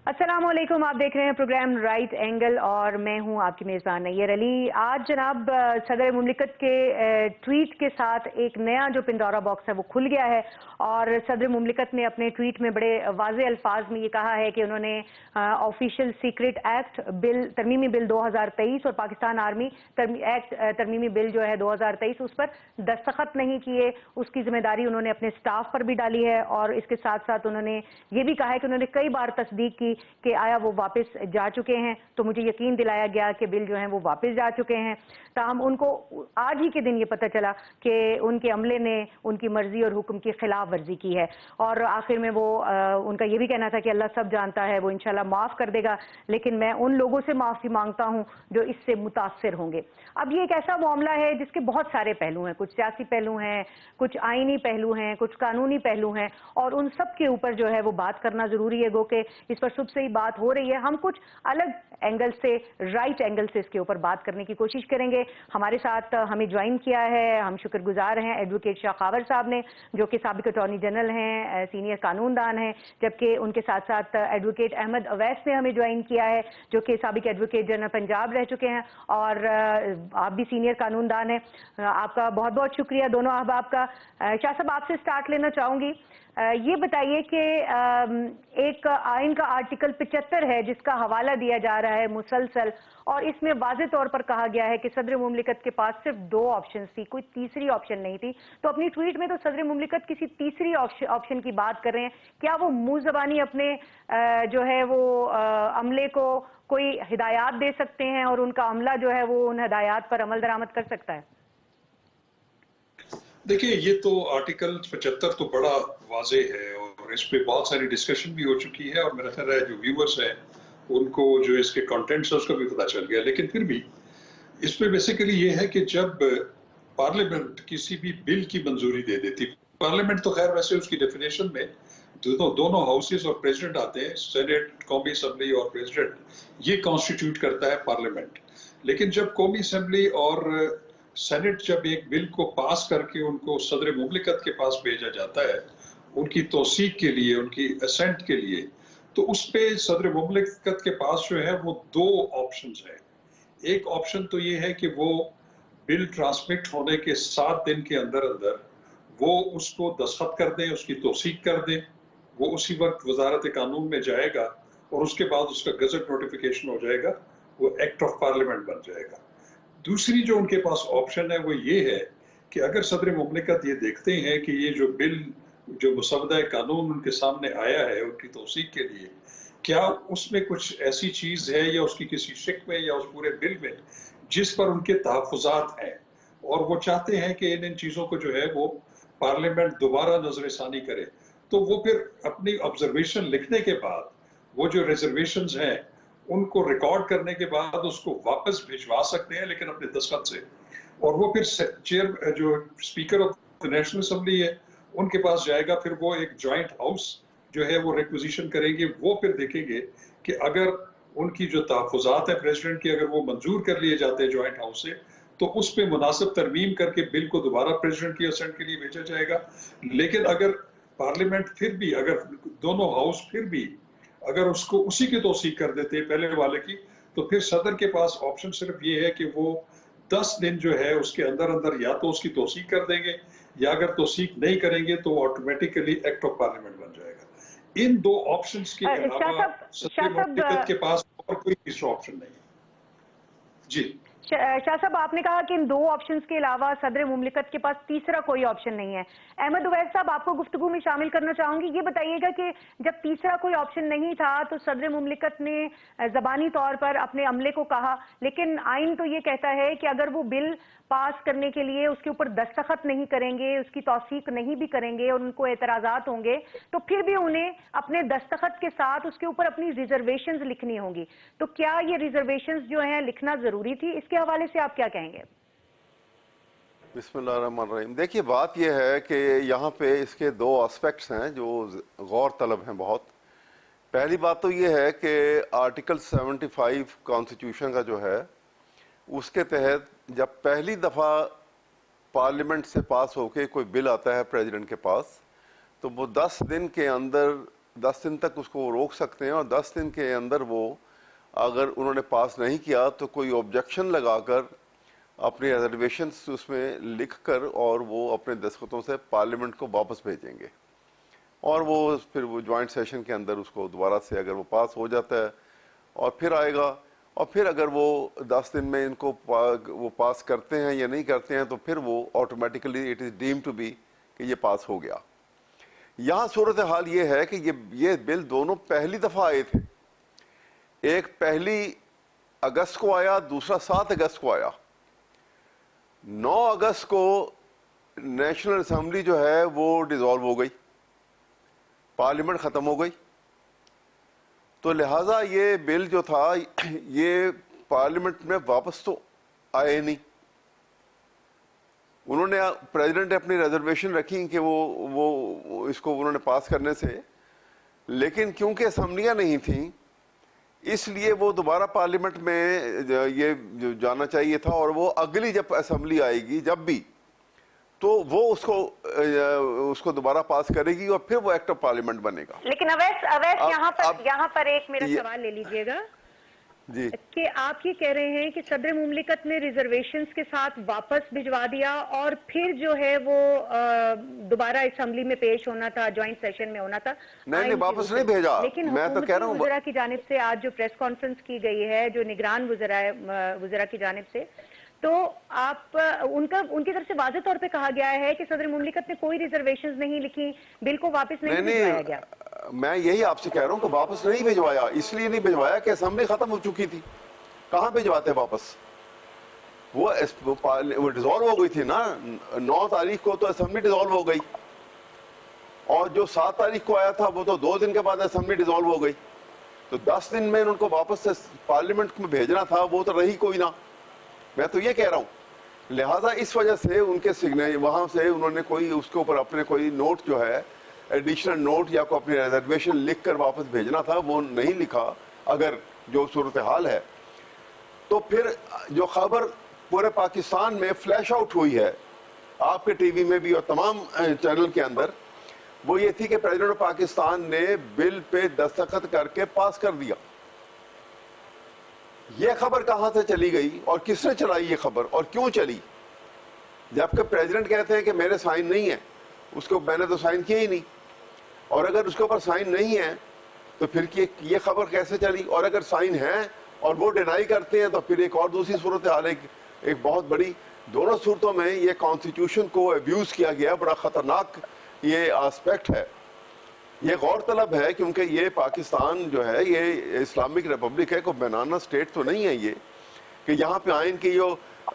السلام علیکم، آپ دیکھ رہے ہیں پروگرام رائٹ اینگل اور میں ہوں آپ کی میزبان نییر علی۔ آج جناب صدر مملکت کے ٹویٹ کے ساتھ ایک نیا جو پنڈورا باکس ہے وہ کھل گیا ہے، اور صدر مملکت نے اپنے ٹویٹ میں بڑے واضح الفاظ میں یہ کہا ہے کہ انہوں نے آفیشیل سیکرٹ ایکٹ بل ترمیمی بل 2023 اور پاکستان آرمی ایکٹ ترمیمی بل جو ہے 2023 اس پر دستخط نہیں کیے۔ اس کی ذمہ داری انہوں نے اپنے سٹاف پر بھی ڈالی ہے، اور اس کے ساتھ ساتھ انہوں نے یہ بھی کہا ہے کہ انہوں نے کئی بار تصدیق کی کہ آیا وہ واپس جا چکے ہیں، تو مجھے یقین دلایا گیا کہ بل جو ہیں وہ واپس جا چکے ہیں۔ تاہم ان کو آج ہی کے دن یہ پتہ چلا کہ ان کے عملے نے ان کی مرضی اور حکم کی خلاف ورزی کی ہے، اور آخر میں وہ ان کا یہ بھی کہنا تھا کہ اللہ سب جانتا ہے، وہ انشاءاللہ معاف کر دے گا، لیکن میں ان لوگوں سے معافی مانگتا ہوں جو اس سے متاثر ہوں گے۔ اب یہ ایک ایسا معاملہ ہے جس کے بہت سارے پہلو ہیں، کچھ سیاسی پہلو ہیں، کچھ آئینی پہلو ہیں، کچھ قانونی پہلو ہیں، اور ان سب کے اوپر جو ہے وہ بات کرنا ضروری ہے۔ گو کہ اس پر صبح سے ہی بات ہو رہی ہے، ہم کچھ الگ اینگل سے، رائٹ اینگل سے اس کے اوپر بات کرنے کی کوشش کریں گے۔ ہمارے ساتھ ہمیں جوائن کیا ہے، ہم شکر گزار ہیں ایڈوکیٹ شاہ خاور صاحب نے، جو کہ سابق اٹارنی جنرل ہیں، سینئر قانون دان ہیں، جبکہ ان کے ساتھ ساتھ ایڈوکیٹ احمد اویس نے ہمیں جوائن کیا ہے، جو کہ سابق ایڈوکیٹ جنرل پنجاب رہ چکے ہیں، اور آپ بھی سینئر قانون دان ہیں۔ آپ کا بہت بہت شکریہ دونوں احباب کا۔ شاہ صاحب، آپ سے سٹارٹ لینا چاہوں گی، یہ بتائیے کہ ایک آئین کا آرٹیکل 75 ہے جس کا حوالہ دیا جا رہا ہے مسلسل، اور اس میں واضح طور پر کہا گیا ہے کہ صدر مملکت کے پاس صرف 2 آپشنز تھی، کوئی تیسری آپشن نہیں تھی۔ تو اپنی ٹویٹ میں تو صدر مملکت کسی تیسری آپشن کی بات کر رہے ہیں، کیا وہ منہ زبانی اپنے جو ہے وہ عملے کو کوئی ہدایات دے سکتے ہیں اور ان کا عملہ جو ہے وہ ان ہدایات پر عمل درآمد کر سکتا ہے؟ دیکھیں، یہ تو آرٹیکل 75 تو بڑا واضح ہے، اور اس پہ بہت ساری ڈسکشن بھی ہو چکی ہے، اور میرا خیال ہے جو ویورز ہیں ان کو جو اس کے کنٹینٹس ہے اس کا بھی پتہ چل گیا۔ لیکن پھر بھی اس پہ بیسیکلی یہ ہے کہ جب پارلیمنٹ کسی بھی بل کی منظوری دے دیتی، پارلیمنٹ تو خیر ویسے اس کی ڈیفینیشن میں دونوں ہاؤسز اور پریزیڈنٹ آتے ہیں، سینیٹ، قومی اسمبلی اور پریزیڈنٹ، یہ کانسٹیٹیوٹ کرتا ہے پارلیمنٹ۔ لیکن جب قومی اسمبلی اور سینٹ جب ایک بل کو پاس کر کے ان کو صدر مملکت کے پاس بھیجا جاتا ہے ان کی توثیق کے لیے، ان کی اسینٹ کے لیے، تو اس پہ صدر مملکت کے پاس جو ہے وہ 2 آپشنز ہیں۔ ایک آپشن تو یہ ہے کہ وہ بل ٹرانسمٹ ہونے کے 7 دن کے اندر اندر وہ اس کو دستخط کر دیں، اس کی توثیق کر دیں، وہ اسی وقت وزارت قانون میں جائے گا، اور اس کے بعد اس کا گزٹ نوٹیفیکیشن ہو جائے گا، وہ ایکٹ آف پارلیمنٹ بن جائے گا۔ دوسری جو ان کے پاس آپشن ہے وہ یہ ہے کہ اگر صدر مملکت یہ دیکھتے ہیں کہ یہ جو بل جو مسودہ قانون ان کے سامنے آیا ہے ان کی توثیق کے لیے، کیا اس میں کچھ ایسی چیز ہے یا اس کی کسی شک میں یا اس پورے بل میں جس پر ان کے تحفظات ہیں، اور وہ چاہتے ہیں کہ ان چیزوں کو جو ہے وہ پارلیمنٹ دوبارہ نظر ثانی کرے، تو وہ پھر اپنی آبزرویشن لکھنے کے بعد وہ جو ریزرویشنز ہیں ان کو ریکارڈ کرنے کے بعد اس کو واپس بھجوا سکتے ہیں، لیکن اپنے دستخط سے، اور وہ پھر جو اسپیکر آف نیشنل اسمبلی ہے ان کے پاس جائے گا، پھر وہ ایک جوائنٹ ہاؤس جو ہے وہ ریکوزیشن کریں گے، وہ پھر دیکھیں گے کہ اگر ان کی جو تحفظات ہیں پریزیڈنٹ کی اگر وہ منظور کر لیے جاتے ہیں جوائنٹ ہاؤس سے، تو اس پہ مناسب ترمیم کر کے بل کو دوبارہ پریزیڈنٹ کی اسینٹ کے لیے بھیجا جائے گا۔ لیکن اگر پارلیمنٹ پھر بھی، اگر دونوں ہاؤس پھر بھی اگر اس کو اسی کی توثیق کر دیتے ہیں پہلے والے کی، تو پھر صدر کے پاس آپشن صرف یہ ہے کہ وہ 10 دن جو ہے اس کے اندر اندر یا تو اس کی توثیق کر دیں گے، یا اگر توثیق نہیں کریں گے تو آٹومیٹیکلی ایکٹ آف پارلیمنٹ بن جائے گا۔ ان 2 آپشنز کے علاوہ صدر مملکت کے پاس اور کوئی تیسرا آپشن نہیں ہے۔ جی شاہ صاحب، آپ نے کہا کہ ان 2 آپشنز کے علاوہ صدر مملکت کے پاس تیسرا کوئی آپشن نہیں ہے۔ احمد اویس صاحب، آپ کو گفتگو میں شامل کرنا چاہوں گی، یہ بتائیے گا کہ جب تیسرا کوئی آپشن نہیں تھا تو صدر مملکت نے زبانی طور پر اپنے عملے کو کہا، لیکن آئین تو یہ کہتا ہے کہ اگر وہ بل پاس کرنے کے لیے اس کے اوپر دستخط نہیں کریں گے، اس کی توثیق نہیں بھی کریں گے اور ان کو اعتراضات ہوں گے، تو پھر بھی انہیں اپنے دستخط کے ساتھ اس کے اوپر اپنی ریزرویشنز لکھنی ہوں گی۔ تو کیا یہ ریزرویشنز جو ہیں لکھنا ضروری تھی؟ اس کے حوالے سے آپ کیا کہیں گے؟ بسم اللہ الرحمن الرحیم۔ دیکھیے، بات یہ ہے کہ یہاں پہ اس کے 2 اسپیکٹس ہیں جو غور طلب ہیں بہت۔ پہلی بات تو یہ ہے کہ آرٹیکل 75 کانسٹیٹیوشن کا جو ہے اس کے تحت جب پہلی دفعہ پارلیمنٹ سے پاس ہو کے کوئی بل آتا ہے پریزیڈنٹ کے پاس، تو وہ 10 دن کے اندر 10 दिन तक उसको रोक सकते हैं, और 10 दिन के अंदर वो अगर उन्होंने पास नहीं किया तो कोई ऑब्जेक्शन लगाकर अपने रिजर्वेशंस उसमें लिख कर और वो अपने दस्तखतों से पार्लियामेंट को वापस भेजेंगे, और वो फिर वो ज्वाइंट सेशन के अंदर उसको दोबारा से अगर वो पास हो जाता है और फिर आएगा, और फिर अगर वो 10 दिन में इनको वो पास करते हैं या नहीं करते हैं तो फिर वो automatically it is deem to be कि ये पास हो गया। यहाँ सूरत हाल ये है कि ये बिल दोनों पहली दफ़ा आए थे, एक 1 अगस्त को आया, दूसरा 7 अगस्त को आया। 9 अगस्त को नेशनल असेंबली जो है वो डिसॉल्व हो गई, पार्लियामेंट ख़त्म हो गई, तो लिहाजा ये बिल जो था ये पार्लियामेंट में वापस तो आए नहीं। उन्होंने प्रेसिडेंट ने अपनी रिजर्वेशन रखी कि वो इसको उन्होंने पास करने से, लेकिन क्योंकि असेंबलियां नहीं थी इसलिए वो दोबारा पार्लियामेंट में ये जाना चाहिए था, और वो अगली जब असेंबली आएगी जब भी तो वो उसको दोबारा पास करेगी और फिर वो एक्ट ऑफ पार्लियामेंट बनेगा। लेकिन अवैस यहाँ पर एक मेरा सवाल ले लीजिएगा जी, कि आप ये कह रहे हैं कि सदर मुमलिकत ने रिजर्वेशंस के साथ वापस भिजवा दिया और फिर जो है वो दोबारा असेंबली में पेश होना था, ज्वाइंट सेशन में होना था। नहीं वापस नहीं भेजा, लेकिन मैं तो कह रहा हूँ वज़रा की जानिब से आज जो प्रेस कॉन्फ्रेंस की गई है, जो निगरान वज़रा की जानिब से, तो आप उनकी तरफ से वाज़ेह तौर पे कहा गया है कि सदर मुमलिकत ने कोई रिजर्वेशंस नहीं लिखी, बिल को वापस नहीं भिजवाया गया। मैं यही आपसे कह रहा हूँ कि वापस नहीं भिजवाया, इसलिए नहीं भिजवाया कि असेंबली खत्म हो चुकी थी। कहाँ भिजवाते वापस? वो डिसॉल्व हो गई थी ना, 9 तारीख को तो असेंबली डिसॉल्व हो गई, और जो 7 तारीख को आया था वो तो 2 दिन के बाद असेंबली डिसॉल्व हो गई, तो 10 दिन में उनको वापस पार्लियामेंट में भेजना था, वो तो रही कोई ना। मैं तो ये कह रहा हूँ, लिहाजा इस वजह से उनके सिग्नल वहां से उन्होंने कोई उसके ऊपर अपने कोई नोट जो है एडिशनल नोट या को अपनी रिजर्वेशन लिख कर वापस भेजना था, वो नहीं लिखा। अगर जो सूरत हाल है तो फिर जो खबर पूरे पाकिस्तान में फ्लैश आउट हुई है, आपके टीवी में भी और तमाम चैनल के अंदर, वो ये थी कि प्रेसिडेंट ऑफ पाकिस्तान ने बिल पे दस्तखत करके पास कर दिया। ये खबर कहां से चली गई और किसने चलाई ये खबर और क्यों चली? जबकि प्रेसिडेंट कहते हैं कि मेरे साइन नहीं है, उसको मैंने तो साइन किया ही नहीं, और अगर उसके ऊपर साइन नहीं है तो फिर ये खबर कैसे चली? और अगर साइन है और वो डिनाई करते हैं तो फिर एक और दूसरी सूरत हाल, एक बहुत बड़ी, दोनों सूरतों में ये कॉन्स्टिट्यूशन को अब्यूज किया गया, बड़ा खतरनाक ये एस्पेक्ट है। ये गौरतलब है क्योंकि ये पाकिस्तान जो है ये इस्लामिक रिपब्लिक है, कोई बनाना स्टेट तो नहीं है ये, कि यहाँ पे आइन की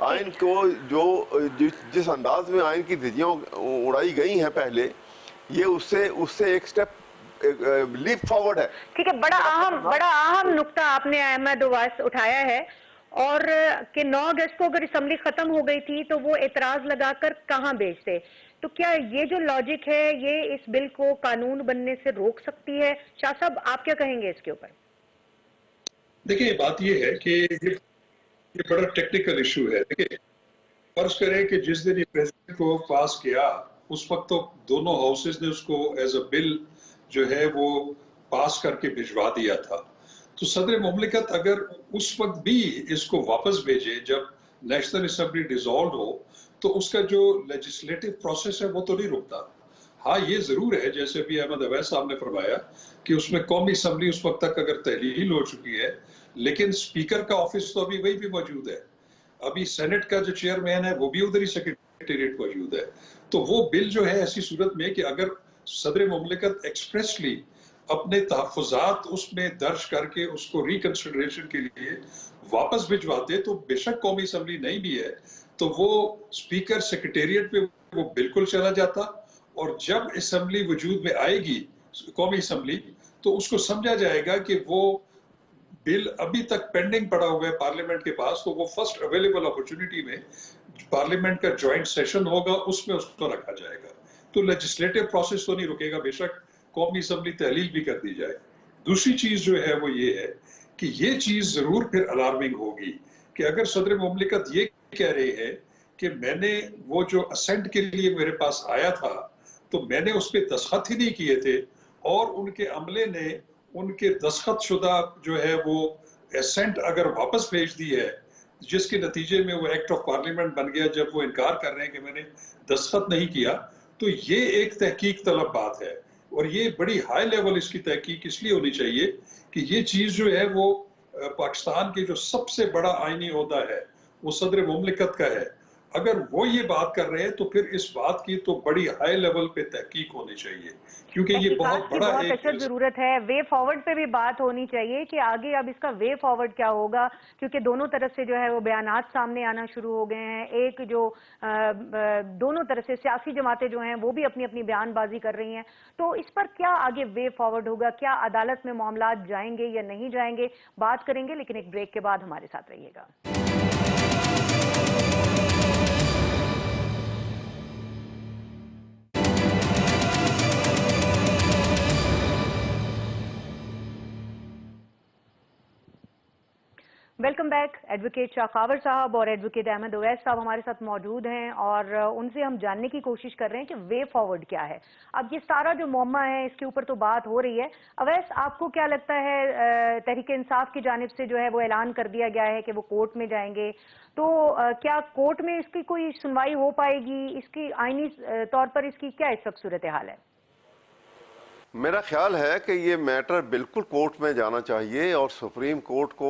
आइन को जिस अंदाज में आइन की धज्जियां उड़ाई गई हैं पहले, ये उससे एक स्टेप लीप फॉरवर्ड है। ठीक है, बड़ा अहम नुक्ता आपने अहमद ओवैस उठाया है, और कि 9 अगस्त को अगर असेंबली खत्म हो गई थी तो वो एतराज लगाकर कहाँ भेजते? तो क्या ये जो लॉजिक है ये इस बिल को कानून बनने से रोक सकती है? शाह साहब, आप क्या कहेंगे इसके ऊपर? देखिए, बात ये है कि ये बड़ा टेक्निकल इशू है। देखिए, फर्ज करें कि जिस दिन ये प्रेसिडेंट को पास किया उस वक्त तो दोनों हाउसेज ने उसको एज अ बिल जो है वो पास करके भिजवा दिया था। तो सदर मुमलिकत अगर उस वक्त भी इसको वापस भेजे जब नेशनल असेंबली डिसॉल्व हो, तो उसका जो लेजिस्लेटिव प्रोसेस है वो तो नहीं रुकता। हाँ, ये जरूर है, जैसे भी अहमद अवैस साहब ने फरमाया कि उसमें कौमी असेंबली उस वक्त तक अगर तहलील हो चुकी है, लेकिन स्पीकर का ऑफिस तो अभी वही भी मौजूद है, अभी सेनेट का जो चेयरमैन है वो भी उधर ही सेक्रेटेरिएट मौजूद है। तो वो बिल जो है ऐसी सूरत में कि अगर सदर मुमलिकत एक्सप्रेसली अपने तहफ़्फ़ुज़ात उसमें दर्ज करके उसको रिकंसिडरेशन के लिए वापस भिजवाते, तो बेशक कौमी असेंबली नहीं भी है तो वो स्पीकर सेक्रेटेरिएट पे वो बिल्कुल चला जाता, और जब असेंबली वजूद में आएगी कौमी असेंबली, तो उसको समझा जाएगा कि वो बिल अभी तक पेंडिंग पड़ा हुआ है पार्लियामेंट के पास, तो वो फर्स्ट अवेलेबल अपॉर्चुनिटी में पार्लियामेंट का ज्वाइंट सेशन होगा उसमें उसको रखा जाएगा। तो लेजिस्लेटिव प्रोसेस तो नहीं रुकेगा, बेशक कौमी असेंबली तहलील भी कर दी जाए। दूसरी चीज जो है वो ये है कि ये चीज जरूर फिर अलार्मिंग होगी कि अगर सदर मुमलिकत ये कह रहे हैं कि मैंने वो जो असेंट के लिए मेरे पास आया था तो मैंने उस पर दस्तखत ही नहीं किए थे, اور ان کے عملے نے ان کے دستخط شدہ جو ہے وہ اسینٹ اگر واپس بھیج دی ہے، جس کے نتیجے میں وہ ایکٹ آف پارلیمنٹ بن گیا، جب وہ انکار کر رہے ہیں کہ میں نے دستخط نہیں کیا، تو یہ ایک تحقیق طلب بات ہے، اور یہ بڑی ہائی لیول اس کی تحقیق اس لیے ہونی چاہیے کہ یہ چیز جو ہے وہ پاکستان کے جو سب سے بڑا آئینی عہدہ ہے وہ صدر مملکت کا ہے، اگر وہ یہ بات کر رہے ہیں تو پھر اس بات کی تو بڑی ہائی لیول پہ تحقیق ہونی چاہیے، کیونکہ یہ بہت بڑا بہت اشد ضرورت ہے۔ وے فارورڈ پہ بھی بات ہونی چاہیے کہ آگے اب اس کا وے فارورڈ کیا ہوگا، کیونکہ دونوں طرف سے جو ہے وہ بیانات سامنے آنا شروع ہو گئے ہیں۔ ایک جو دونوں طرف سے سیاسی جماعتیں جو ہیں وہ بھی اپنی اپنی بیان بازی کر رہی ہیں، تو اس پر کیا آگے وے فارورڈ ہوگا؟ کیا عدالت میں معاملات جائیں گے یا نہیں جائیں گے؟ بات کریں گے، لیکن ایک بریک کے بعد ہمارے ساتھ رہیے گا۔ Welcome back. ایڈوکیٹ شاخاور صاحب اور ایڈوکیٹ احمد اویس صاحب ہمارے ساتھ موجود ہیں، اور ان سے ہم جاننے کی کوشش کر رہے ہیں کہ وے فارورڈ کیا ہے۔ اب یہ سارا جو معمہ ہے اس کے اوپر تو بات ہو رہی ہے۔ اویس، آپ کو کیا لگتا ہے، تحریک انصاف کی جانب سے جو ہے وہ اعلان کر دیا گیا ہے کہ وہ کورٹ میں جائیں گے، تو کیا کورٹ میں اس کی کوئی سنوائی ہو پائے گی؟ اس کی آئینی طور پر اس کی کیا اس وقت صورتحال ہے؟ میرا خیال ہے کہ یہ میٹر بالکل کورٹ میں جانا چاہیے، اور سپریم کورٹ کو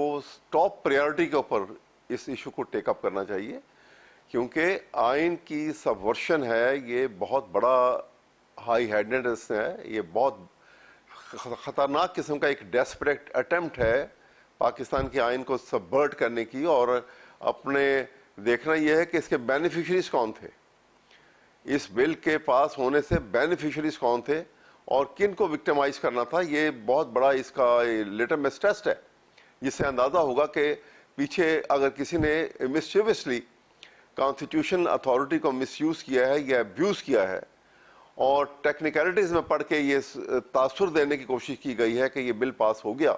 ٹاپ پریارٹی کے اوپر اس ایشو کو ٹیک اپ کرنا چاہیے، کیونکہ آئین کی سبورشن ہے، یہ بہت بڑا ہائی ہینڈڈنس ہے، یہ بہت خطرناک قسم کا ایک ڈیسپریٹ اٹیمپٹ ہے پاکستان کے آئین کو سبورٹ کرنے کی، اور اپنے دیکھنا یہ ہے کہ اس کے بینیفیشریز کون تھے، اس بل کے پاس ہونے سے بینیفیشریز کون تھے اور کن کو وکٹمائز کرنا تھا۔ یہ بہت بڑا اس کا لٹمس ٹیسٹ ہے، جس سے اندازہ ہوگا کہ پیچھے اگر کسی نے مسچیوسلی کانسٹیٹیوشن اتھارٹی کو مس یوز کیا ہے یا ابیوز کیا ہے، اور ٹیکنیکلٹیز میں پڑھ کے یہ تاثر دینے کی کوشش کی گئی ہے کہ یہ بل پاس ہو گیا،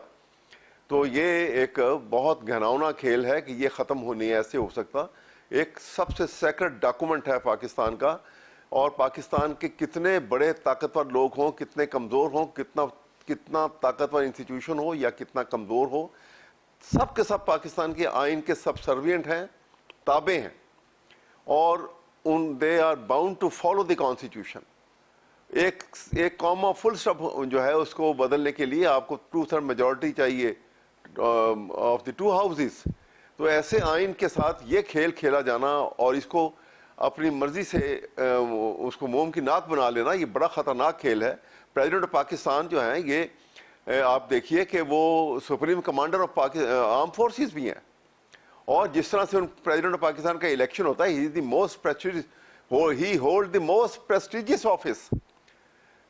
تو یہ ایک بہت گھناؤنا کھیل ہے کہ یہ ختم نہیں ایسے ہو سکتا۔ ایک سب سے سیکرڈ ڈاکومنٹ ہے پاکستان کا، اور پاکستان کے کتنے بڑے طاقتور لوگ ہوں، کتنے کمزور ہوں، کتنا طاقتور انسٹیٹیوشن ہو یا کتنا کمزور ہو، سب کے سب پاکستان کے آئین کے سب سروینٹ ہیں، تابع ہیں، اور they are bound to follow the constitution. ایک کاما فل سٹاپ جو ہے اس کو بدلنے کے لیے آپ کو 2/3 میجورٹی چاہیے آف دی 2 ہاؤسز۔ تو ایسے آئین کے ساتھ یہ کھیل کھیلا جانا اور اس کو اپنی مرضی سے اس کو موم کی ناک بنا لینا، یہ بڑا خطرناک کھیل ہے۔ پریزیڈنٹ پاکستان جو ہیں، یہ آپ دیکھیے کہ وہ supreme commander of arm forces بھی ہیں، اور جس طرح سے پریزیڈنٹ پاکستان کا الیکشن ہوتا ہے، he hold the most prestigious office,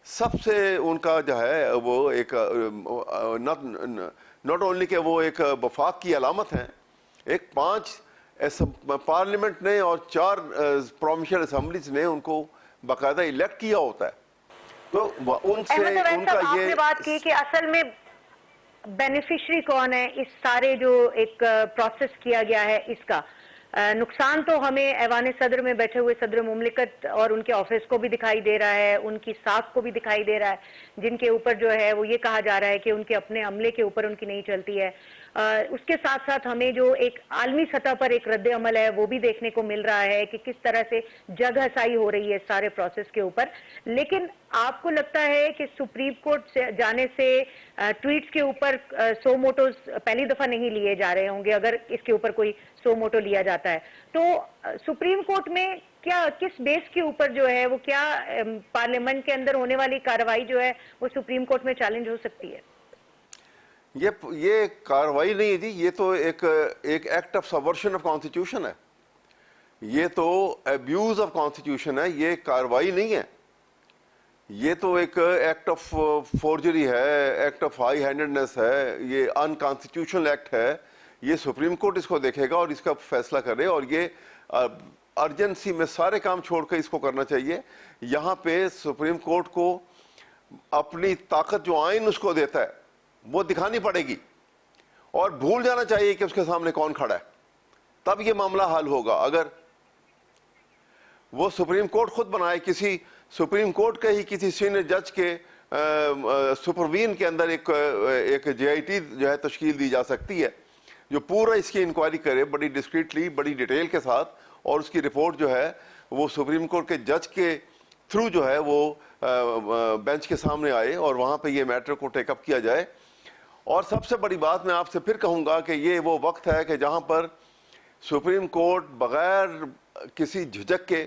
سب سے ان کا جو ہے وہ ایک ناٹ اونلی کہ وہ ایک وفاق کی علامت ہیں، ایک 5 پارلیمنٹ نے اور 4 پروونشل اسمبلیز نے ان کو باقاعدہ الیکٹ کیا ہوتا ہے، تو ان سے ان کا آپ نے بات کی کہ اصل میں بینیفیشری کون ہے اس سارے جو ایک پروسیس کیا گیا ہے، اس کا نقصان تو ہمیں ایوان صدر میں بیٹھے ہوئے صدر مملکت اور ان کے آفس کو بھی دکھائی دے رہا ہے، ان کی ساکھ کو بھی دکھائی دے رہا ہے، جن کے اوپر جو ہے وہ یہ کہا جا رہا ہے کہ ان کے اپنے عملے کے اوپر ان کی نہیں چلتی ہے۔ اس کے ساتھ ساتھ ہمیں جو ایک عالمی سطح پر ایک رد عمل ہے وہ بھی دیکھنے کو مل رہا ہے کہ کس طرح سے جگ ہسائی ہو رہی ہے اس سارے پروسیس کے اوپر۔ لیکن آپ کو لگتا ہے کہ سپریم کورٹ سے جانے سے ٹویٹس کے اوپر سو موٹوز پہلی دفعہ نہیں لیے جا رہے ہوں گے؟ اگر اس کے اوپر کوئی سو موٹو لیا جاتا ہے تو سپریم کورٹ میں کیا کس بیس کے اوپر جو ہے وہ کیا پارلیمنٹ کے اندر ہونے والی کارروائی جو ہے وہ سپریم کورٹ میں چیلنج ہو سکتی ہے؟ یہ کاروائی نہیں ہے جی، یہ تو ایک ایکٹ آف سبورشن آف کانسٹیٹیوشن ہے، یہ تو ابیوز آف کانسٹیٹیوشن ہے، یہ کاروائی نہیں ہے، یہ تو ایک ایکٹ آف فورجری ہے، ایکٹ آف ہائی ہینڈڈنس ہے، یہ انکانسٹیٹیوشنل ایکٹ ہے۔ یہ سپریم کورٹ اس کو دیکھے گا اور اس کا فیصلہ کرے، اور یہ ارجنسی میں سارے کام چھوڑ کے اس کو کرنا چاہیے۔ یہاں پہ سپریم کورٹ کو اپنی طاقت جو آئین اس کو دیتا ہے وہ دکھانی پڑے گی، اور بھول جانا چاہیے کہ اس کے سامنے کون کھڑا ہے، تب یہ معاملہ حل ہوگا۔ اگر وہ سپریم کورٹ خود بنائے، کسی سپریم کورٹ کے ہی کسی سینئر جج کے सुपरवीन के अंदर एक JIT जो है तश्कील दी जा सकती है जो पूरा इसकी इंक्वायरी करे बड़ी डिस्क्रीटली, बड़ी डिटेल के साथ, और उसकी रिपोर्ट जो है वो सुप्रीम कोर्ट के जज के थ्रू जो है वो बेंच के सामने आए और वहाँ पे ये मैटर को टेकअप किया जाए। और सबसे बड़ी बात मैं आपसे फिर कहूँगा कि ये वो वक्त है कि जहाँ पर सुप्रीम कोर्ट बग़ैर किसी झिझक के,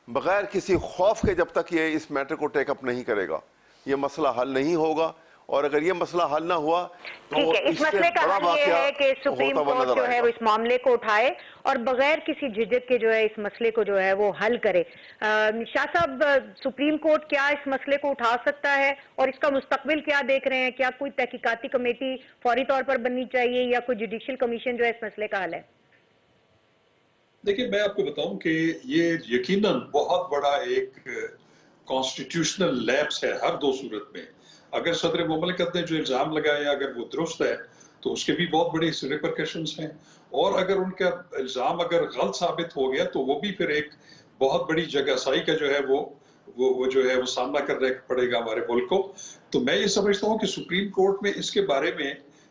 बग़ैर किसी खौफ के जब तक ये इस मैटर को टेकअप नहीं करेगा ये मसला हल नहीं होगा। और अगर ये मसला हल ना हुआ तो ठीक है, इस मसले का हल ये है कि सुप्रीम कोर्ट जो है वो इस मामले को उठाए और बगैर किसी झिझक के जो है इस मसले को जो है वो हल करे। शाह साहब, सुप्रीम कोर्ट क्या इस मसले को उठा सकता है और इसका मुस्तकबिल क्या देख रहे हैं? क्या कोई तहकीकाती कमेटी फौरी तौर पर बननी चाहिए या कोई जुडिशियल कमीशन जो है इस मसले का हल है? देखिए, मैं आपको बताऊं कि ये यकीनन बहुत बड़ा एक कॉन्स्टिट्यूशनल लैप्स है हर दो सूरत में। अगर सदर मुमलिकत ने जो इल्जाम लगाया अगर वो दुरुस्त है तो उसके भी बहुत बड़े रिपरकशंस हैं, और अगर उनका इल्जाम अगर गलत साबित हो गया तो वो भी फिर एक बहुत बड़ी जगहसाई का जो है वो जो है वो सामना करना पड़ेगा हमारे मुल्क को। तो मैं ये समझता हूँ कि सुप्रीम कोर्ट में इसके बारे में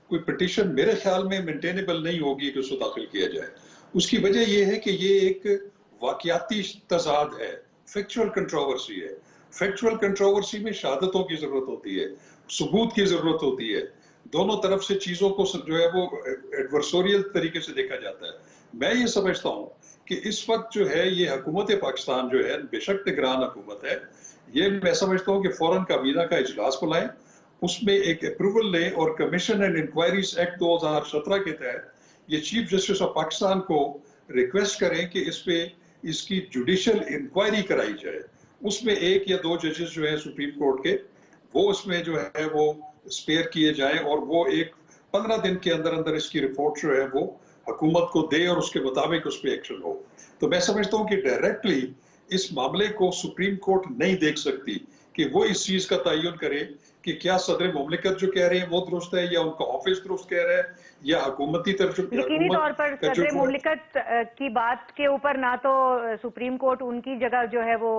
कोई पिटीशन मेरे ख्याल में मेंटेनेबल नहीं होगी कि उसको दाखिल किया जाए। उसकी वजह यह है कि ये एक वाकयाती तजाद है, फैक्चुअल कंट्रोवर्सी है। फैक्चुअल कंट्रोवर्सी में शहादतों की जरूरत होती है, सबूत की जरूरत होती है, दोनों तरफ से चीजों को जो है वो एडवर्सोरियल तरीके से देखा जाता है। मैं ये समझता हूँ कि इस वक्त जो है ये हुकूमत पाकिस्तान जो है बेशक निगरान हुकूमत है, ये मैं समझता हूँ कि फौरन काबीना का इजलास बुलाएं, उसमें एक अप्रूवल लें और कमीशन एंड इंक्वायरीज एक्ट 2017 के तहत ये चीफ जस्टिस ऑफ पाकिस्तान को रिक्वेस्ट करें कि इस पे इसकी जुडिशियल इंक्वायरी कराई जाए। उसमें एक या दो जजेस जो है सुप्रीम कोर्ट के वो उसमें जो है वो स्पेयर किए जाएं और वो एक 15 दिन के अंदर अंदर इसकी रिपोर्ट जो है वो हुकूमत को दे और उसके मुताबिक उस पर एक्शन हो। तो मैं समझता हूँ कि डायरेक्टली इस मामले को सुप्रीम कोर्ट नहीं देख सकती कि वो इस चीज का तयन करे कि क्या सदर मुमलिकत जो कह रहे हैं वो दुरुस्त है या उनका ऑफिस दुरुस्त कह रहा है या हुकूमती तरफ। यकीनी तौर पर सदर मुमलिकत की बात के ऊपर ना तो सुप्रीम कोर्ट उनकी जगह जो है वो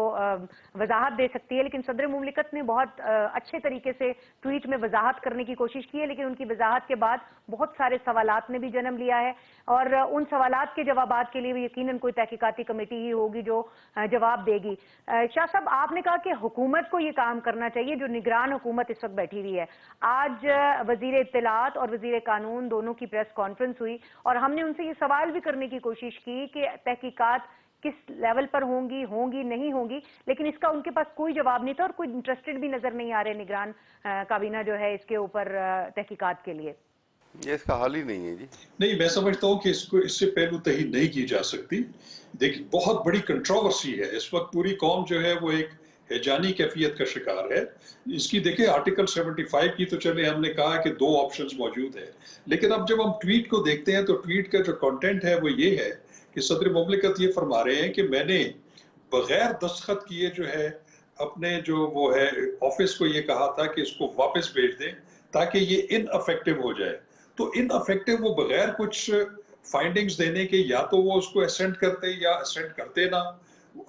वजाहत दे सकती है, लेकिन सदर मुमलिकत ने बहुत अच्छे तरीके से ट्वीट में वजाहत करने की कोशिश की है, लेकिन उनकी वजाहत के बाद बहुत सारे सवालात ने भी जन्म लिया है और उन सवालात के जवाबात के लिए भी यकीनन कोई तहकीकाती कमेटी ही होगी जो जवाब देगी। शाह साहब, आपने कहा कि हुकूमत को ये काम करना चाहिए जो निगरान हुकूमत इस वक्त बैठी हुई है। आज वजीर इत्तलात और वजीर कानून दोनों की प्रेस कॉन्फ्रेंस हुई और हमने उनसे ये सवाल भी करने की कोशिश की कि तहकीकात किस लेवल पर होंगी नहीं होंगी, लेकिन इसका उनके पास कोई जवाब नहीं था और कोई इंटरेस्टेड भी नजर नहीं आ रहे निगरान काबीना जो है इसके ऊपर तहकीकात के लिए। ये इसका हाल ही नहीं है जी। नहीं, मैं समझता हूँ कि इसको इससे पहलू तही नहीं की जा सकती। देखिए, बहुत बड़ी कंट्रोवर्सी है इस वक्त, पूरी कौम जो है वो एक हैजानी कैफियत का शिकार है। इसकी देखिए आर्टिकल 75 की तो चले हमने कहा कि दो ऑप्शंस मौजूद है, लेकिन अब जब हम ट्वीट को देखते हैं तो ट्वीट का जो कंटेंट है वो ये है कि सदर मुमलिकत ये फरमा रहे हैं कि मैंने बगैर दस्तखत किए जो है अपने जो वो है ऑफिस को ये कहा था कि इसको वापस भेज दें ताकि ये इनअफेक्टिव हो जाए। तो इनअफेक्टिव वो बगैर कुछ फाइंडिंग्स देने के या तो वो उसको असेंट करते या असेंट करते ना,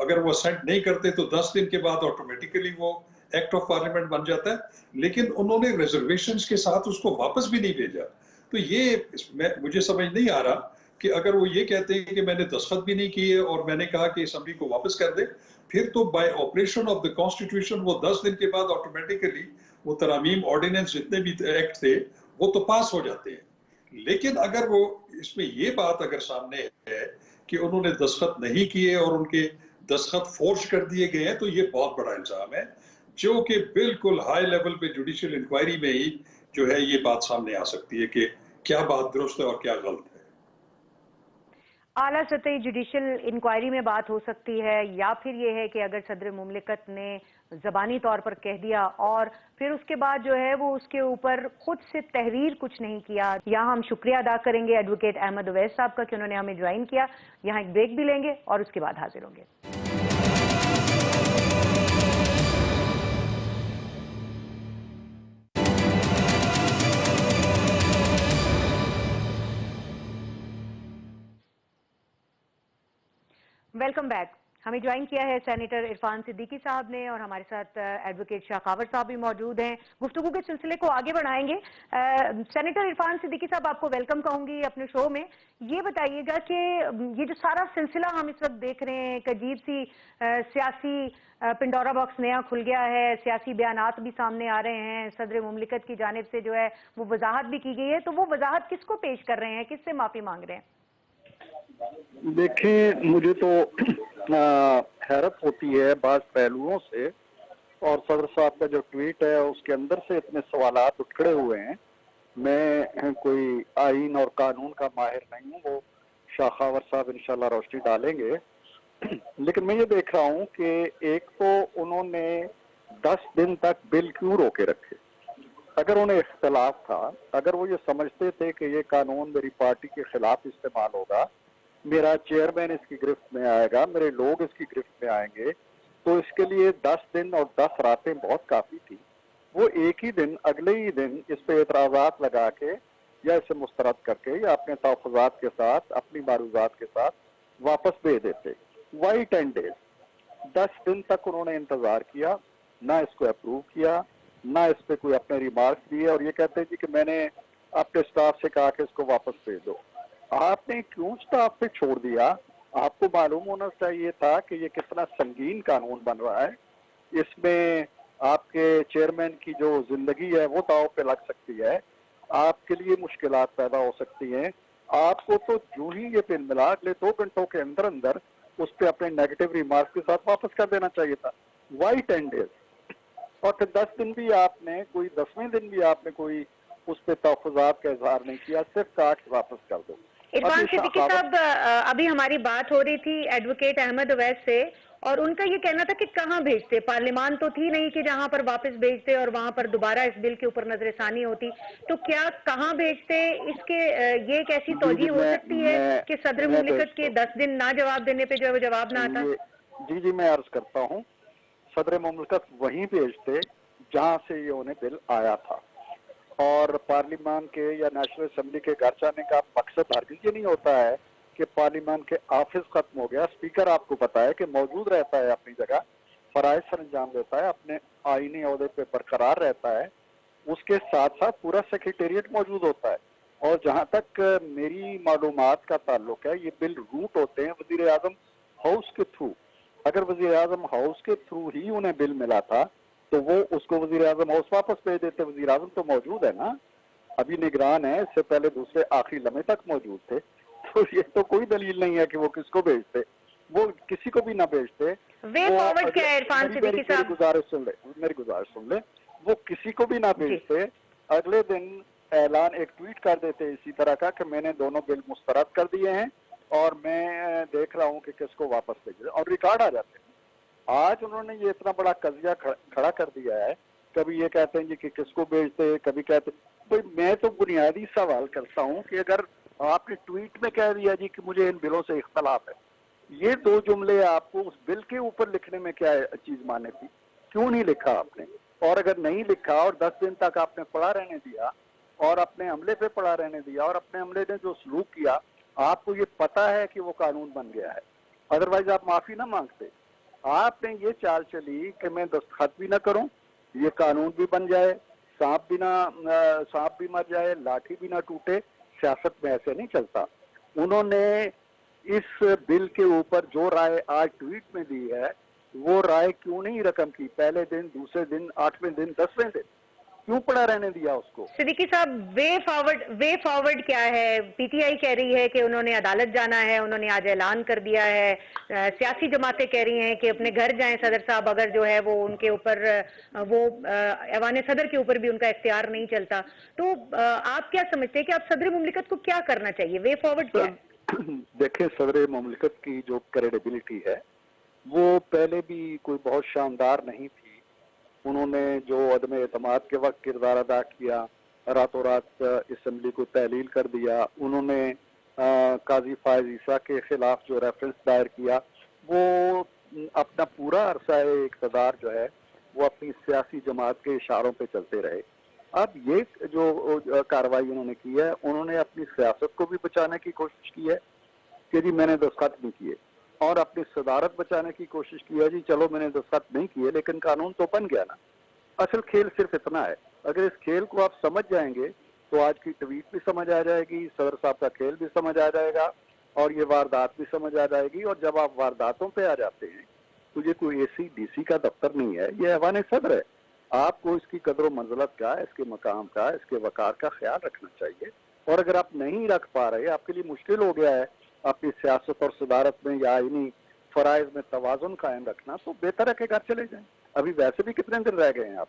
अगर वो असेंट नहीं करते तो 10 दिन के बाद ऑटोमेटिकली वो एक्ट ऑफ पार्लियामेंट बन जाता है, लेकिन उन्होंने रिजर्वेशंस के साथ उसको वापस भी नहीं भेजा। तो ये मुझे समझ नहीं आ रहा कि अगर वो ये कहते हैं कि मैंने दस्तखत भी नहीं किए और मैंने कहा कि असेंबली को वापस कर दे, फिर तो bye operation of the constitution वो 10 दिन के बाद ऑटोमेटिकली वो तरामीम ऑर्डिनेंस जितने भी एक्ट थे वो तो पास हो जाते हैं। लेकिन अगर वो इसमें ये बात अगर सामने है कि उन्होंने दस्तखत नहीं किए और उनके दस्तखत फोर्ज कर दिए गए हैं, तो ये बहुत बड़ा इल्जाम है जो कि बिल्कुल हाई लेवल पे जुडिशियल इंक्वायरी में ही जो है ये बात सामने आ सकती है कि क्या बात दुरुस्त है और क्या गलत है। आला सतही जुडिशियल इंक्वायरी में बात हो सकती है या फिर ये है कि अगर सदर मुमलिकत ने जबानी तौर पर कह दिया और फिर उसके बाद जो है वो उसके ऊपर खुद से तहरीर कुछ नहीं किया। यहाँ हम शुक्रिया अदा करेंगे एडवोकेट अहमद उवैस साहब का कि उन्होंने हमें ज्वाइन किया। यहाँ एक ब्रेक भी लेंगे और उसके बाद हाजिर होंगे। Welcome back. हमें ज्वाइन किया है सेनेटर इरफान सिद्दीकी साहब ने और हमारे साथ एडवोकेट शाखावर साहब भी मौजूद हैं। गुफ्तगू के सिलसिले को आगे बढ़ाएंगे। सेनेटर इरफान सिद्दीकी साहब, आपको वेलकम कहूंगी अपने शो में। ये बताइएगा कि ये जो सारा सिलसिला हम इस वक्त देख रहे हैं, एक अजीब सी सियासी पिंडोरा बॉक्स नया खुल गया है, सियासी बयानात भी सामने आ रहे हैं, सदर मुमलिकत की जानिब से जो है वो वजाहत भी की गई है, तो वो वजाहत किसको पेश कर रहे हैं, किससे माफी मांग रहे हैं? देखिए, मुझे तो हैरत होती है बाज़ पहलुओं से, और सदर साहब का जो ट्वीट है उसके अंदर से इतने सवालात उठ खड़े हुए हैं। मैं कोई आईन और कानून का माहिर नहीं हूँ, वो शाखावर साहब इंशाल्लाह रोशनी डालेंगे। लेकिन मैं ये देख रहा हूँ कि एक तो उन्होंने 10 दिन तक बिल क्यों रोके रखे। अगर उन्हें इख्तलाफ था, अगर वो ये समझते थे कि ये कानून मेरी पार्टी के खिलाफ इस्तेमाल होगा, मेरा चेयरमैन इसकी गिरफ्त में आएगा, मेरे लोग इसकी गिरफ्त में आएंगे, तो इसके लिए 10 दिन और 10 रातें बहुत काफी थी। वो एक ही दिन, अगले ही दिन इस पे एतराजात लगा के या इसे मुस्तरद करके या अपने तहफ़्फ़ुज़ात के साथ, अपनी मारूज़ात के साथ वापस भेज देते। वाई 10 डेज, 10 दिन तक उन्होंने इंतजार किया, ना इसको अप्रूव किया, ना इस पे कोई अपने रिमार्क्स दिए, और ये कहते हैं जी कि मैंने अपने स्टाफ से कहा कि इसको वापस भेज दो। आपने क्यों स्टाफ पे छोड़ दिया? आपको मालूम होना चाहिए था कि ये कितना संगीन कानून बन रहा है, इसमें आपके चेयरमैन की जो जिंदगी है वो दांव पे लग सकती है, आपके लिए मुश्किलात पैदा हो सकती हैं। आपको तो जो ही ये बिल मिला, अगले 2 घंटों के अंदर अंदर उस पर अपने नेगेटिव रिमार्क्स के साथ वापस कर देना चाहिए था। Why 10 days? और फिर 10 दिन भी आपने कोई, 10वें दिन भी आपने कोई उस पे तहफ़्फ़ुज़ात का इजहार नहीं किया, सिर्फ कहा कि वापस कर दो। इरफान सिद्दीकी साहब, अभी हमारी बात हो रही थी एडवोकेट अहमद अवैस से, और उनका ये कहना था कि कहाँ भेजते, पार्लियामान तो थी नहीं कि जहां पर वापस भेजते और वहां पर दोबारा इस बिल के ऊपर नजरसानी होती, तो क्या कहाँ भेजते? इसके ये एक ऐसी तौजीह हो सकती है कि सदर मुमलिकत के 10 दिन ना जवाब देने पे जो है वो जवाब ना आता? जी, मैं अर्ज करता हूँ, सदर मुमलिकत वहीं भेजते जहाँ से ये उन्हें बिल आया था, और पार्लियामान के या नेशनल असेंबली के घर जाने का मकसद हरगिज़ ये नहीं होता है कि पार्लियामान के ऑफिस खत्म हो गया, स्पीकर आपको पता है कि मौजूद रहता है अपनी जगह, फराइज सर अंजाम देता है, अपने आईनी ओहदे पे बरकरार रहता है, उसके साथ साथ पूरा सेक्रेटेरिएट मौजूद होता है। और जहाँ तक मेरी मालूमात का ताल्लुक है, ये बिल रूट होते हैं वजीर आजम हाउस के थ्रू। अगर वजीर आजम हाउस के थ्रू ही उन्हें बिल मिला था तो वो उसको वजीर आजम हाउस वापस भेज देते। वजीर आजम तो मौजूद है ना, अभी निगरान है, इससे पहले दूसरे आखिरी लम्हे तक मौजूद थे, तो ये तो कोई दलील नहीं है कि वो किसको भेजते, वो किसी को भी ना भेजते। वे फॉरवर्ड क्या है इरफान सिद्दीकी साहब? मेरी गुजारिश सुन ले, वो किसी को भी ना भेजते, अगले दिन ऐलान एक ट्वीट कर देते इसी तरह का कि मैंने दोनों बिल मुस्तरद कर दिए हैं और मैं देख रहा हूँ कि किसको वापस भेजे, और रिकॉर्ड आ जाते हैं। आज उन्होंने ये इतना बड़ा कजिया खड़ा कर दिया है, कभी ये कहते हैं जी कि किसको भेजते, कभी कहते। तो मैं तो बुनियादी सवाल करता हूँ कि अगर आपने ट्वीट में कह दिया जी कि मुझे इन बिलों से इख्तलाफ है, ये 2 जुमले आपको उस बिल के ऊपर लिखने में क्या चीज माने थी? क्यों नहीं लिखा आपने? और अगर नहीं लिखा और 10 दिन तक आपने पड़ा रहने दिया और अपने अमले पे पड़ा रहने दिया, और अपने अमले ने जो सलूक किया, आपको ये पता है कि वो कानून बन गया है, अदरवाइज आप माफी ना मांगते। आपने ये चाल चली कि मैं दस्तखत भी ना करूं, ये कानून भी बन जाए, सांप भी मर जाए, लाठी भी ना टूटे। सियासत में ऐसे नहीं चलता। उन्होंने इस बिल के ऊपर जो राय आज ट्वीट में दी है, वो राय क्यों नहीं रकम की? पहले दिन, दूसरे दिन, 8वें दिन, 10वें दिन क्यों पड़ा रहने दिया उसको? सिद्दीकी साहब, वे फॉरवर्ड क्या है? पीटीआई कह रही है कि उन्होंने अदालत जाना है, उन्होंने आज ऐलान कर दिया है। सियासी जमातें कह रही हैं कि अपने घर जाएं सदर साहब, अगर जो है वो उनके ऊपर वो ऐवान सदर के ऊपर भी उनका इख्तियार नहीं चलता। तो आप क्या समझते हैं कि आप सदर मुमलिकत को क्या करना चाहिए? वे फॉरवर्ड क्या है? देखिए, सदर मुमलिकत की जो क्रेडिबिलिटी है वो पहले भी कोई बहुत शानदार नहीं थी। उन्होंने जो अदम एतमाद के वक्त किरदार अदा किया, रातों रात असम्बली को तहलील कर दिया, उन्होंने काजी फायज ईसा के खिलाफ जो रेफरेंस दायर किया, वो अपना पूरा अरसा इक़्तिदार जो है वो अपनी सियासी जमात के इशारों पे चलते रहे। अब ये जो कार्रवाई उन्होंने की है, उन्होंने अपनी सियासत को भी बचाने की कोशिश की है कि जी मैंने दस्तखत नहीं किए। اور اپنی صدارت بچانے کی کوشش کیا. جی چلو میں نے دستخط نہیں کیے لیکن قانون تو بن گیا نا. اصل کھیل صرف اتنا ہے. اگر اس کھیل کو آپ سمجھ جائیں گے تو آج کی ٹویٹ بھی سمجھ آ جائے گی, صدر صاحب کا کھیل بھی سمجھ آ جائے گا, اور یہ واردات بھی سمجھ آ جائے گی. اور جب آپ وارداتوں پہ آ جاتے ہیں تو یہ کوئی اے سی ڈی سی کا دفتر نہیں ہے, یہ ایوان صدر ہے. آپ کو اس کی قدر و منزلت کا, اس کے مقام کا, اس کے وقار کا خیال رکھنا چاہیے. اور اگر آپ نہیں رکھ پا رہے, آپ کے لیے مشکل ہو گیا ہے اپنی سیاست اور صدارت میں یا انہی فرائض میں توازن قائم رکھنا, تو بہتر ہے کہ گھر چلے جائیں. ابھی ویسے بھی کتنے دن رہ گئے ہیں آپ.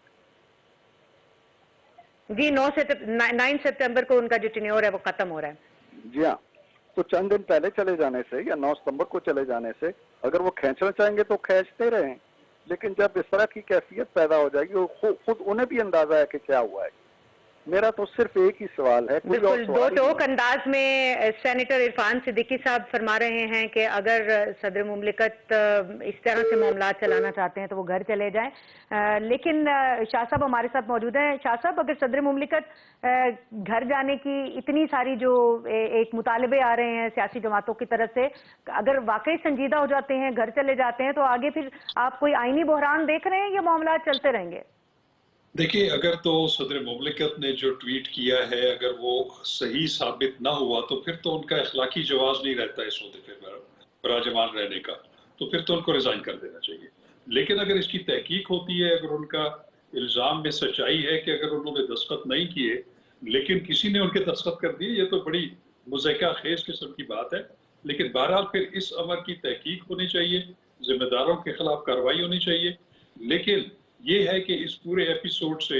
جی 9 ستمبر کو ان کا جو ٹینیور ہے وہ ختم ہو رہا ہے. جی ہاں, تو چند دن پہلے چلے جانے سے یا 9 ستمبر کو چلے جانے سے اگر وہ کھینچنا چاہیں گے تو کھینچتے رہیں, لیکن جب اس طرح کی کیفیت پیدا ہو جائے گی, خود انہیں بھی اندازہ ہے کہ کیا ہوا ہے. میرا تو صرف ایک ہی سوال ہے, کوئی اور بالکل دو سوال ہی ٹوک نہیں. انداز میں سینیٹر عرفان صدیقی صاحب فرما رہے ہیں کہ اگر صدر مملکت اس طرح سے معاملات چلانا چاہتے ہیں تو وہ گھر چلے جائیں. لیکن شاہ صاحب ہمارے ساتھ موجود ہیں. شاہ صاحب, اگر صدر مملکت گھر جانے کی اتنی ساری جو ایک مطالبے آ رہے ہیں سیاسی جماعتوں کی طرف سے, اگر واقعی سنجیدہ ہو جاتے ہیں, گھر چلے جاتے ہیں, تو آگے پھر آپ کوئی آئینی بحران دیکھ رہے ہیں یا معاملات چلتے رہیں گے؟ دیکھیے, اگر تو صدر مملکت نے جو ٹویٹ کیا ہے اگر وہ صحیح ثابت نہ ہوا تو پھر تو ان کا اخلاقی جواز نہیں رہتا اس عہدے پہ براجمان رہنے کا, تو پھر تو ان کو ریزائن کر دینا چاہیے. لیکن اگر اس کی تحقیق ہوتی ہے, اگر ان کا الزام میں سچائی ہے کہ اگر انہوں نے دستخط نہیں کیے لیکن کسی نے ان کے دستخط کر دیے, یہ تو بڑی مضحکہ خیز قسم کی بات ہے. لیکن بہرحال پھر اس امر کی تحقیق ہونی چاہیے, ذمہ داروں کے خلاف کارروائی ہونی چاہیے. لیکن یہ ہے کہ اس پورے ایپیسوڈ سے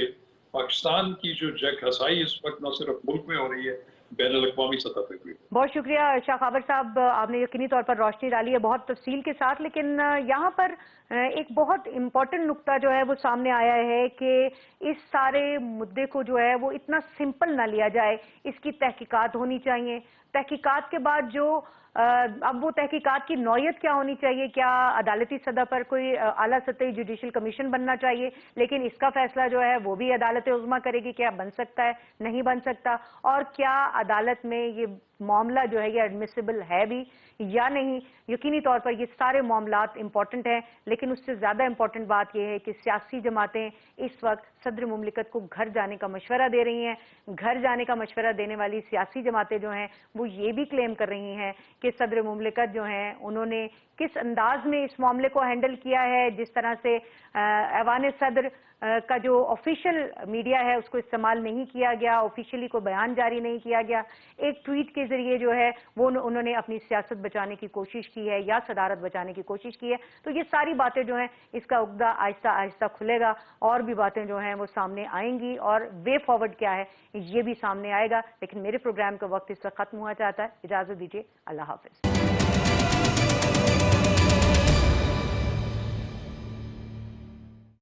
پاکستان کی جو جگ ہسائی اس وقت نہ صرف ملک میں ہو رہی ہے, بین الاقوامی سطح پہ بھی. بہت شکریہ شاہ خابر صاحب, آپ نے یقینی طور پر روشنی ڈالی ہے بہت تفصیل کے ساتھ. لیکن یہاں پر ایک بہت امپورٹنٹ نقطہ جو ہے وہ سامنے آیا ہے کہ اس سارے مدعے کو جو ہے وہ اتنا سمپل نہ لیا جائے, اس کی تحقیقات ہونی چاہیے. تحقیقات کے بعد جو اب وہ تحقیقات کی نوعیت کیا ہونی چاہیے, کیا عدالتی سطح پر کوئی اعلیٰ سطحی جوڈیشل کمیشن بننا چاہیے, لیکن اس کا فیصلہ جو ہے وہ بھی عدالت عظمیٰ کرے گی, کیا بن سکتا ہے نہیں بن سکتا, اور کیا عدالت میں یہ معاملہ جو ہے یہ ایڈمیسیبل ہے بھی یا نہیں. یقینی طور پر یہ سارے معاملات امپورٹنٹ ہیں, لیکن اس سے زیادہ امپورٹنٹ بات یہ ہے کہ سیاسی جماعتیں اس وقت صدر مملکت کو گھر جانے کا مشورہ دے رہی ہیں. گھر جانے کا مشورہ دینے والی سیاسی جماعتیں جو ہیں وہ یہ بھی کلیم کر رہی ہیں کہ صدر مملکت جو ہیں انہوں نے کس انداز میں اس معاملے کو ہینڈل کیا ہے, جس طرح سے ایوان صدر کا جو آفیشیل میڈیا ہے اس کو استعمال نہیں کیا گیا, آفیشیلی کوئی بیان جاری نہیں کیا گیا, ایک ٹویٹ کے ذریعے جو ہے وہ انہوں نے اپنی سیاست بچانے کی کوشش کی ہے یا صدارت بچانے کی کوشش کی ہے. تو یہ ساری باتیں جو ہیں اس کا عقدہ آہستہ آہستہ کھلے گا, اور بھی باتیں جو ہیں وہ سامنے آئیں گی, اور وے فارورڈ کیا ہے یہ بھی سامنے آئے گا. لیکن میرے پروگرام کا وقت اس وقت ختم ہوا چاہتا ہے, اجازت دیجیے, اللہ حافظ.